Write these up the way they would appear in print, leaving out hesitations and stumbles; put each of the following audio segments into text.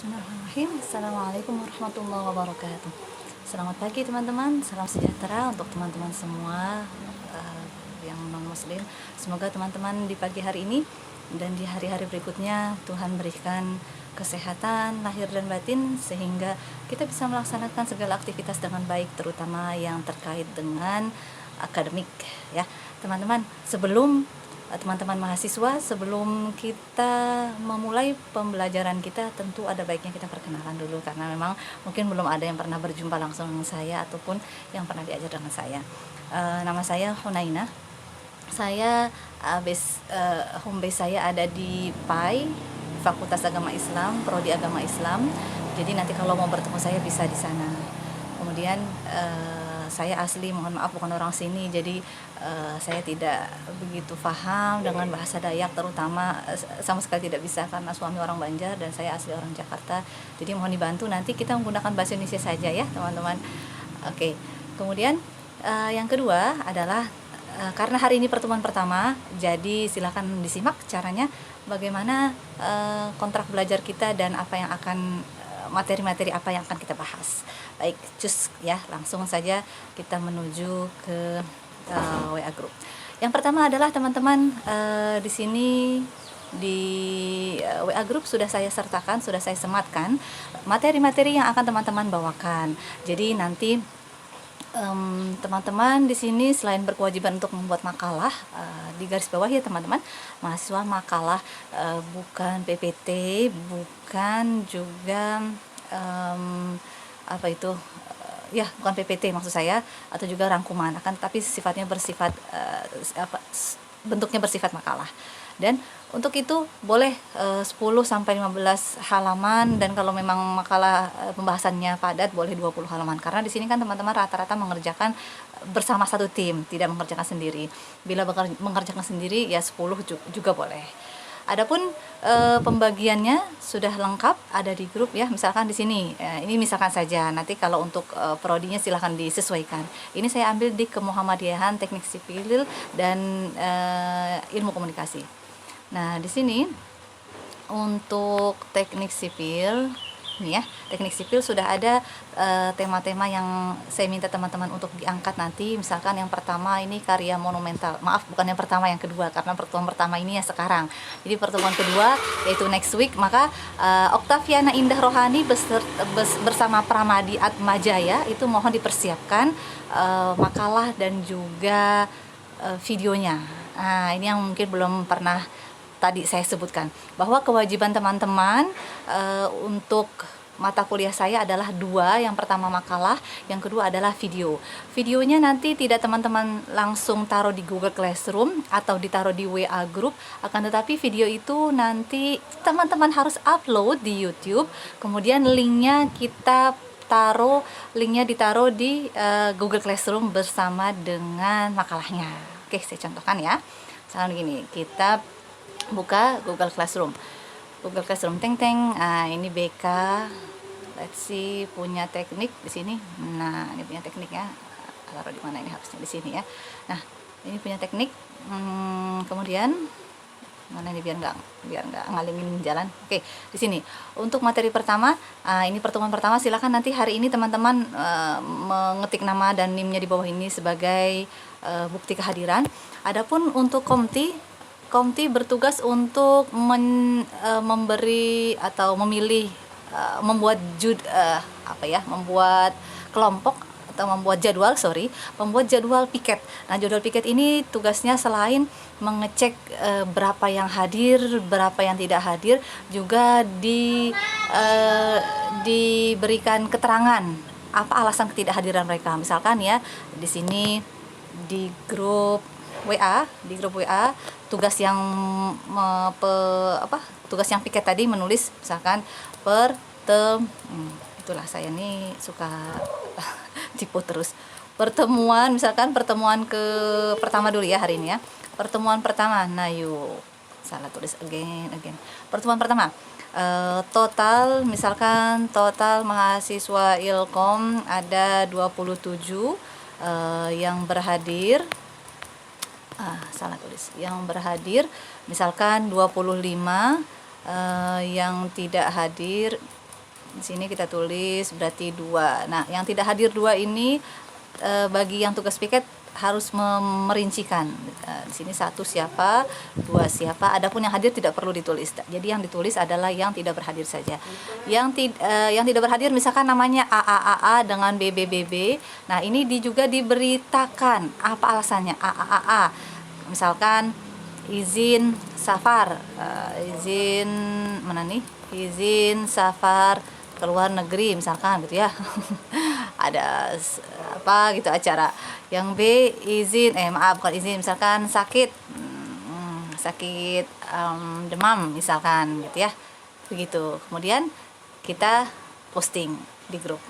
Bismillahirrahmanirrahim. Assalamualaikum warahmatullahi wabarakatuh. Selamat pagi teman-teman, salam sejahtera untuk teman-teman semua yang non muslim. Semoga teman-teman di pagi hari ini dan di hari-hari berikutnya Tuhan berikan kesehatan lahir dan batin sehingga kita bisa melaksanakan segala aktivitas dengan baik, terutama yang terkait dengan akademik ya. Teman-teman, sebelum teman-teman mahasiswa, sebelum kita memulai pembelajaran kita, tentu ada baiknya kita perkenalan dulu, karena memang mungkin belum ada yang pernah berjumpa langsung dengan saya ataupun yang pernah diajar dengan saya. Nama saya Hunaina. Saya home base saya ada di PAI, Fakultas Agama Islam, Prodi Agama Islam. Jadi nanti kalau mau bertemu saya bisa di sana. Kemudian saya asli, mohon maaf, bukan orang sini, jadi saya tidak begitu paham dengan bahasa Dayak, terutama sama sekali tidak bisa karena suami orang Banjar dan saya asli orang Jakarta. Jadi mohon dibantu, nanti kita menggunakan bahasa Indonesia saja ya teman-teman. Oke. Kemudian yang kedua adalah karena hari ini pertemuan pertama, jadi silakan disimak caranya bagaimana kontrak belajar kita dan apa yang akan materi-materi apa yang akan kita bahas. Baik, cus ya, langsung saja kita menuju ke WA group. Yang pertama adalah teman-teman di sini di WA group sudah saya sertakan, sudah saya sematkan materi-materi yang akan teman-teman bawakan. Jadi nanti teman-teman di sini selain berkewajiban untuk membuat makalah, di garis bawah ya teman-teman, mahasiswa makalah, bukan PPT, bukan juga bukan PPT maksud saya, atau juga rangkuman, akan tapi sifatnya bersifat bentuknya bersifat makalah. Dan untuk itu boleh 10 sampai 15 halaman, dan kalau memang makalah pembahasannya padat boleh 20 halaman, karena di sini kan teman-teman rata-rata mengerjakan bersama satu tim, tidak mengerjakan sendiri. Bila mengerjakan sendiri ya 10 juga boleh. Adapun pembagiannya sudah lengkap ada di grup ya. Misalkan di sini, ini misalkan saja. Nanti kalau untuk prodinya silahkan disesuaikan. Ini saya ambil di Kemuhammadiyahan Teknik Sipil dan Ilmu Komunikasi. Nah, di sini untuk teknik sipil, nih ya, teknik sipil sudah ada tema-tema yang saya minta teman-teman untuk diangkat nanti. Misalkan yang pertama ini karya monumental. Maaf, bukan yang pertama, yang kedua, karena pertemuan pertama ini ya sekarang. Jadi pertemuan kedua yaitu next week, maka Oktaviana Indah Rohani bersama Pramadi Atmajaya itu mohon dipersiapkan makalah dan juga videonya. Nah, ini yang mungkin belum pernah tadi saya sebutkan, bahwa kewajiban teman-teman untuk mata kuliah saya adalah 2. Yang pertama makalah, yang kedua adalah video. Videonya nanti tidak teman-teman langsung taruh di Google Classroom atau ditaruh di WA group, akan tetapi video itu nanti teman-teman harus upload di YouTube, kemudian linknya ditaruh di Google Classroom bersama dengan makalahnya. Oke, saya contohkan ya. Misalnya gini, kita buka Google Classroom, teng. Nah, ini BK, let's see, punya teknik di sini. Nah, ini punya teknik ya. Taruh di mana ini, harusnya di sini ya. Nah, ini punya teknik. Kemudian mana ini biar nggak ngalingin jalan. Oke, di sini untuk materi pertama, ini pertemuan pertama. Silakan nanti hari ini teman-teman mengetik nama dan NIM-nya di bawah ini sebagai bukti kehadiran. Adapun untuk Komti bertugas untuk memberi atau memilih, membuat kelompok atau membuat jadwal piket. Nah, jadwal piket ini tugasnya selain mengecek berapa yang hadir, berapa yang tidak hadir, juga diberikan keterangan apa alasan ketidakhadiran mereka. Misalkan ya, di sini di grup WA, tugas yang piket tadi menulis misalkan itulah saya nih suka tipu terus. Pertemuan pertama dulu ya hari ini ya. Pertemuan pertama. Nah, yuk. Salah tulis again. Pertemuan pertama. Total mahasiswa Ilkom ada 27 yang berhadir. Yang berhadir misalkan 25, yang tidak hadir Di sini kita tulis berarti 2. Nah, yang tidak hadir 2 ini bagi yang tugas piket harus merincikan. Di sini 1 siapa, 2 siapa. Adapun yang hadir tidak perlu ditulis. Jadi yang ditulis adalah yang tidak berhadir saja. Yang tidak berhadir misalkan namanya AAAA dengan BBBB. Nah, ini juga diberitakan apa alasannya AAAA. Misalkan izin safar, izin mana nih? Izin safar ke luar negeri misalkan gitu ya. Ada apa gitu acara. Yang B izin bukan izin, misalkan sakit demam misalkan gitu ya, begitu. Kemudian kita posting di grup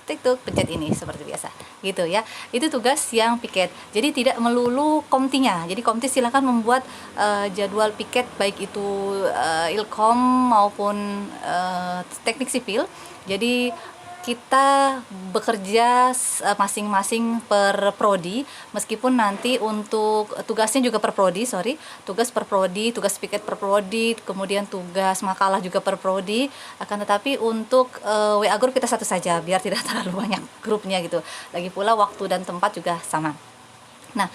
TikTok, pencet ini seperti biasa gitu ya. Itu tugas yang piket. Jadi tidak melulu komtinya. Jadi komti silakan membuat jadwal piket baik itu ilkom maupun teknik sipil. Jadi kita bekerja masing-masing per prodi, meskipun nanti untuk tugasnya juga per prodi, tugas per prodi, tugas piket per prodi, kemudian tugas makalah juga per prodi. Akan tetapi untuk WA grup kita satu saja, biar tidak terlalu banyak grupnya gitu. Lagi pula waktu dan tempat juga sama. Nah,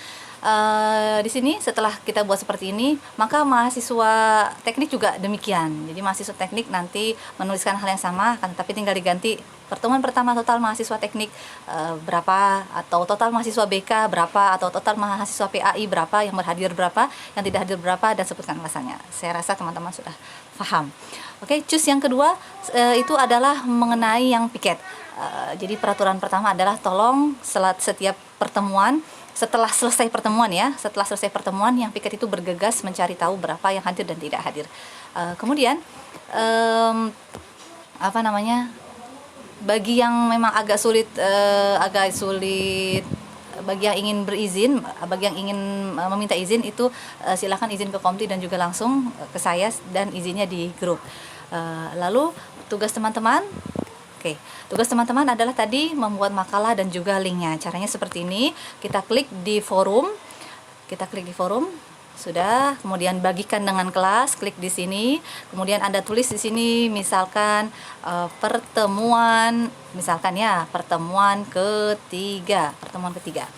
di sini setelah kita buat seperti ini, maka mahasiswa teknik juga demikian. Jadi mahasiswa teknik nanti menuliskan hal yang sama, kan, tapi tinggal diganti pertemuan pertama total mahasiswa teknik berapa, atau total mahasiswa BK berapa, atau total mahasiswa PAI berapa, yang berhadir berapa, yang tidak hadir berapa, dan sebutkan alasannya. Saya rasa teman-teman sudah paham. Oke, cus yang kedua itu adalah mengenai yang piket. Jadi peraturan pertama adalah tolong setiap pertemuan, setelah selesai pertemuan yang piket itu bergegas mencari tahu berapa yang hadir dan tidak hadir. Kemudian bagi yang memang agak sulit, bagi yang ingin berizin, bagi yang ingin meminta izin itu silakan izin ke Komti dan juga langsung ke saya, dan izinnya di grup. Lalu tugas teman-teman adalah tadi membuat makalah dan juga linknya. Caranya seperti ini, kita klik di forum, sudah, kemudian bagikan dengan kelas, klik di sini, kemudian Anda tulis di sini misalkan pertemuan ketiga.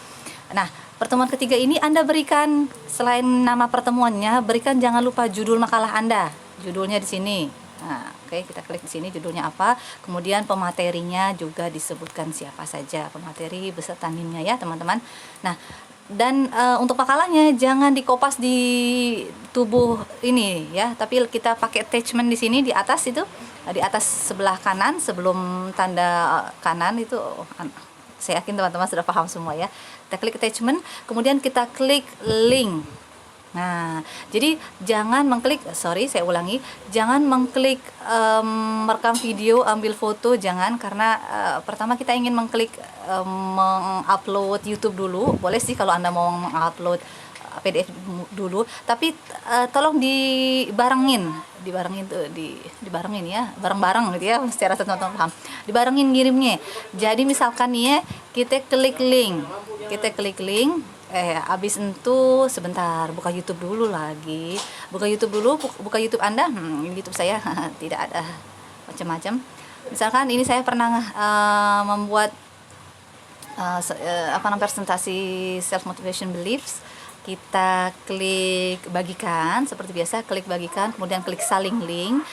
Nah, pertemuan ketiga ini Anda berikan, selain nama pertemuannya, berikan jangan lupa judul makalah Anda. Judulnya di sini. Nah, kita klik di sini judulnya apa, kemudian pematerinya juga disebutkan siapa saja pemateri beserta NIM-nya ya, teman-teman. Nah, dan untuk makalahnya jangan dikopas di tubuh ini ya, tapi kita pakai attachment di sini di atas itu, di atas sebelah kanan sebelum tanda kanan itu. Saya yakin teman-teman sudah paham semua ya. Kita klik attachment, kemudian kita klik link. Nah, jadi jangan mengklik merekam video, ambil foto, jangan, karena pertama kita ingin mengklik mengupload YouTube dulu. Boleh sih kalau Anda mau mengupload PDF dulu, tapi tolong dibarengin ya, bareng-bareng gitu ya, secara teman-teman paham. Dibarengin ngirimnya. Jadi misalkan nih ya, kita klik link. Habis itu sebentar, buka YouTube dulu lagi. Buka YouTube Anda, YouTube saya tidak ada macam-macam. Misalkan ini saya pernah membuat presentasi self motivation beliefs. Kita klik bagikan seperti biasa, klik bagikan, kemudian klik saling link.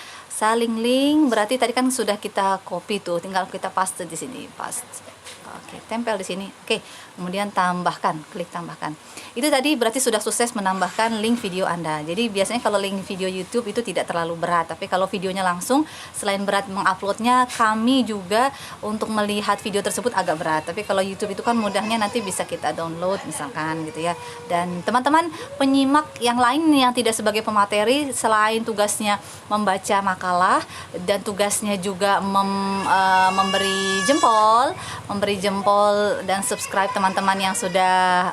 Berarti tadi kan sudah kita copy tuh, tinggal kita paste di sini, tempel di sini. Kemudian klik tambahkan. Itu tadi berarti sudah sukses menambahkan link video Anda. Jadi biasanya kalau link video YouTube itu tidak terlalu berat, tapi kalau videonya langsung, selain berat menguploadnya, kami juga untuk melihat video tersebut agak berat. Tapi kalau YouTube itu kan mudahnya, nanti bisa kita download misalkan gitu ya. Dan teman-teman penyimak yang lain yang tidak sebagai pemateri, selain tugasnya membaca makalah dan tugasnya juga memberi jempol dan subscribe teman-teman yang sudah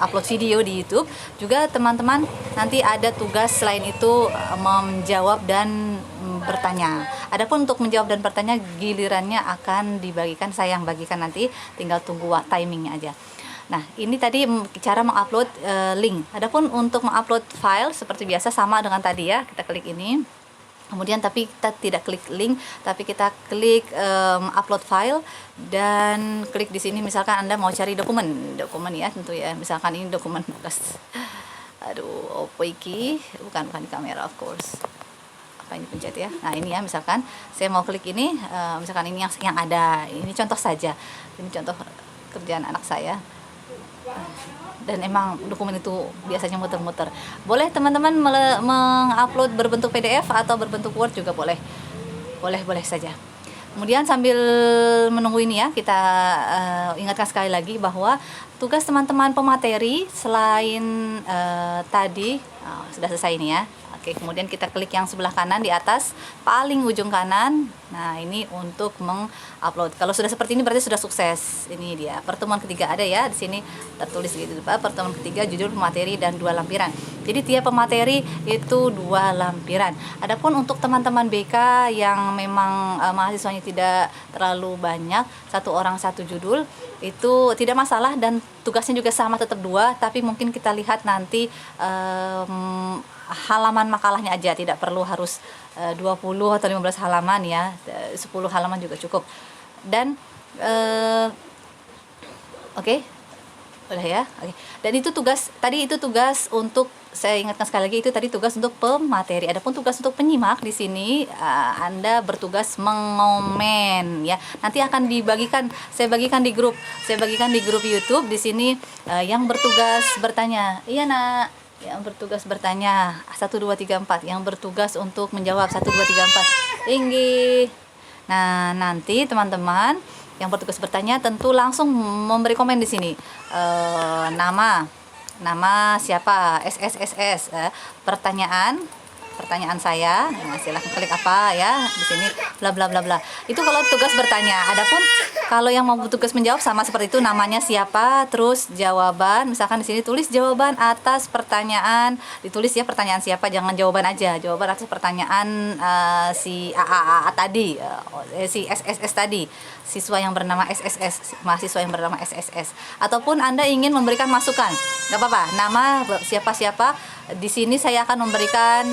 upload video di YouTube. Juga teman-teman nanti ada tugas selain itu menjawab dan bertanya. Adapun untuk menjawab dan bertanya, gilirannya akan dibagikan, saya yang bagikan nanti, tinggal tunggu timingnya aja. Nah, ini tadi cara mengupload link. Adapun untuk mengupload file seperti biasa sama dengan tadi ya, kita klik ini. Kemudian tapi kita tidak klik link, tapi kita klik upload file dan klik di sini. Misalkan Anda mau cari dokumen ya, tentu ya. Misalkan ini dokumen bekas. Aduh, opo iki? Bukan di kamera, of course. Apa ini pencet ya? Nah, ini ya, misalkan saya mau klik ini, misalkan ini yang ada. Ini contoh saja. Ini contoh kerjaan anak saya. Dan emang dokumen itu biasanya muter-muter. Boleh teman-teman mengupload berbentuk PDF atau berbentuk Word juga boleh. Boleh saja. Kemudian sambil menunggu ini ya, kita ingatkan sekali lagi bahwa tugas teman-teman pemateri selain tadi sudah selesai ini ya. Oke, kemudian kita klik yang sebelah kanan di atas paling ujung kanan. Nah, ini untuk mengupload. Kalau sudah seperti ini berarti sudah sukses. Ini dia pertemuan ketiga, ada ya di sini tertulis gitu Pak, pertemuan ketiga judul pemateri dan 2 lampiran. Jadi tiap pemateri itu 2 lampiran. Adapun untuk teman-teman BK yang memang mahasiswanya tidak terlalu banyak, 1 orang 1 judul, itu tidak masalah dan tugasnya juga sama tetap 2, tapi mungkin kita lihat nanti halaman makalahnya aja, tidak perlu harus 20 atau 15 halaman ya, 10 halaman juga cukup. Dan oke. Udah ya. Oke. Dan itu tugas tadi, itu tugas untuk, saya ingatkan sekali lagi, itu tadi tugas untuk pemateri. Adapun tugas untuk penyimak di sini Anda bertugas mengomen ya. Nanti akan dibagikan, saya bagikan di grup YouTube di sini yang bertugas bertanya. Iya, Nak. Yang bertugas bertanya 1 2 3 4, yang bertugas untuk menjawab 1 2 3 4. Tinggi. Nah, nanti teman-teman yang bertugas bertanya tentu langsung memberi komen di sini. Nama siapa? SSSS. Pertanyaan saya. Nah, silahkan klik apa ya di sini, bla bla bla bla. Itu kalau tugas bertanya. Adapun kalau yang mau tugas menjawab sama seperti itu, namanya siapa, terus jawaban. Misalkan di sini tulis jawaban atas pertanyaan, ditulis ya pertanyaan siapa, jangan jawaban aja. Jawaban atas pertanyaan si AAA tadi, si SSS tadi, siswa yang bernama SSS, mahasiswa yang bernama SSS. Ataupun Anda ingin memberikan masukan, nggak apa-apa. Nama siapa-siapa. Di sini saya akan memberikan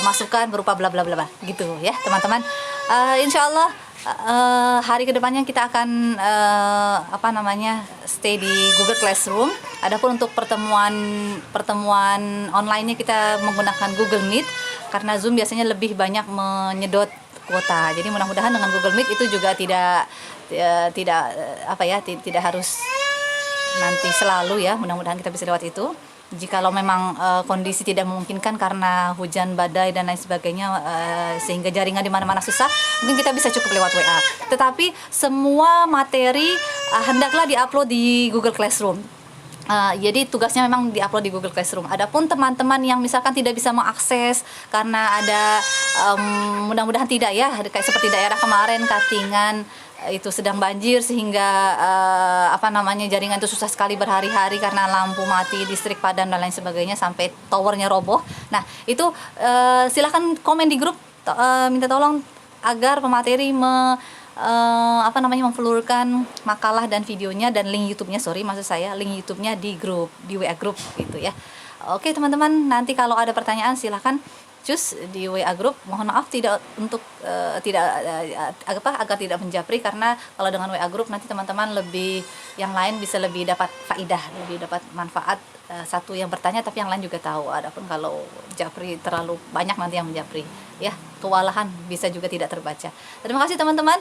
masukan berupa bla bla bla gitu ya teman-teman. Insya Allah hari kedepannya kita akan stay di Google Classroom. Adapun untuk pertemuan online-nya kita menggunakan Google Meet, karena Zoom biasanya lebih banyak menyedot kuota. Jadi mudah-mudahan dengan Google Meet itu juga tidak harus nanti selalu ya. Mudah-mudahan kita bisa lewat itu. Jikalau memang kondisi tidak memungkinkan karena hujan badai dan lain sebagainya, sehingga jaringan di mana-mana susah, mungkin kita bisa cukup lewat WA. Tetapi semua materi hendaklah diupload di Google Classroom. Jadi tugasnya memang diupload di Google Classroom. Adapun teman-teman yang misalkan tidak bisa mengakses karena ada mudah-mudahan tidak ya, kayak seperti daerah kemarin Katingan itu sedang banjir sehingga jaringan itu susah sekali berhari-hari karena lampu mati, listrik padam dan lain sebagainya, sampai towernya roboh. Nah, itu silakan komen di grup, minta tolong agar pemateri memflurkan makalah dan videonya dan link YouTube-nya, link YouTube-nya di grup, di WA grup gitu ya. Oke teman-teman, nanti kalau ada pertanyaan silakan cus di WA grup. Mohon maaf agar tidak menjapri, karena kalau dengan WA grup nanti teman-teman yang lain bisa lebih dapat faidah, lebih dapat manfaat. Satu yang bertanya tapi yang lain juga tahu. Adapun kalau japri terlalu banyak nanti yang menjapri ya, kewalahan bisa juga tidak terbaca. Terima kasih teman-teman,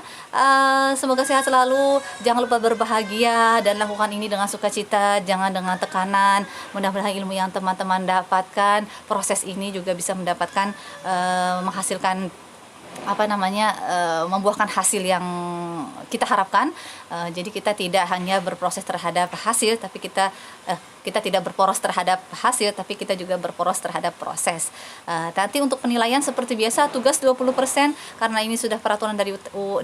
semoga sehat selalu, jangan lupa berbahagia dan lakukan ini dengan sukacita, jangan dengan tekanan. Mudah-mudahan ilmu yang teman-teman dapatkan, proses ini juga bisa mendapatkan menghasilkan membuahkan hasil yang kita harapkan. Jadi kita tidak hanya berproses terhadap hasil, tapi kita tidak berporos terhadap hasil, tapi kita juga berporos terhadap proses. Nanti untuk penilaian seperti biasa, tugas 20% karena ini sudah peraturan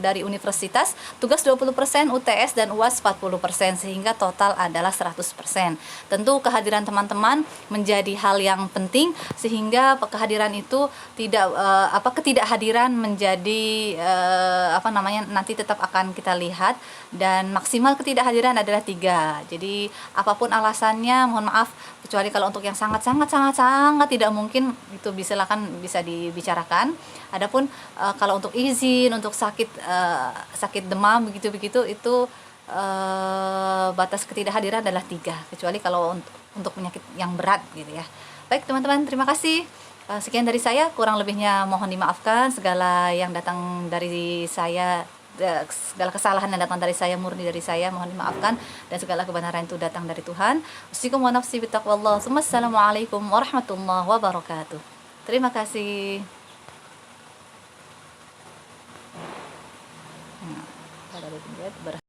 dari universitas, tugas 20%, UTS dan UAS 40%, sehingga total adalah 100%. Tentu kehadiran teman-teman menjadi hal yang penting, sehingga kehadiran itu ketidakhadiran menjadi nanti tetap akan kita lihat, dan maksimal ketidakhadiran adalah 3. Jadi apapun alasannya, semuanya mohon maaf, kecuali kalau untuk yang sangat tidak mungkin, itu bisa dibicarakan. Adapun kalau untuk izin untuk sakit demam begitu itu batas ketidakhadiran adalah 3, kecuali kalau untuk penyakit yang berat gitu ya. Baik teman-teman, terima kasih. Sekian dari saya, kurang lebihnya mohon dimaafkan. Segala yang datang dari saya, segala kesalahan yang datang dari saya, murni dari saya, mohon dimaafkan, dan segala kebenaran itu datang dari Tuhan. Usikum wa nafsi bittaqwallah. Assalamualaikum warahmatullahi wabarakatuh. Terima kasih. Nah,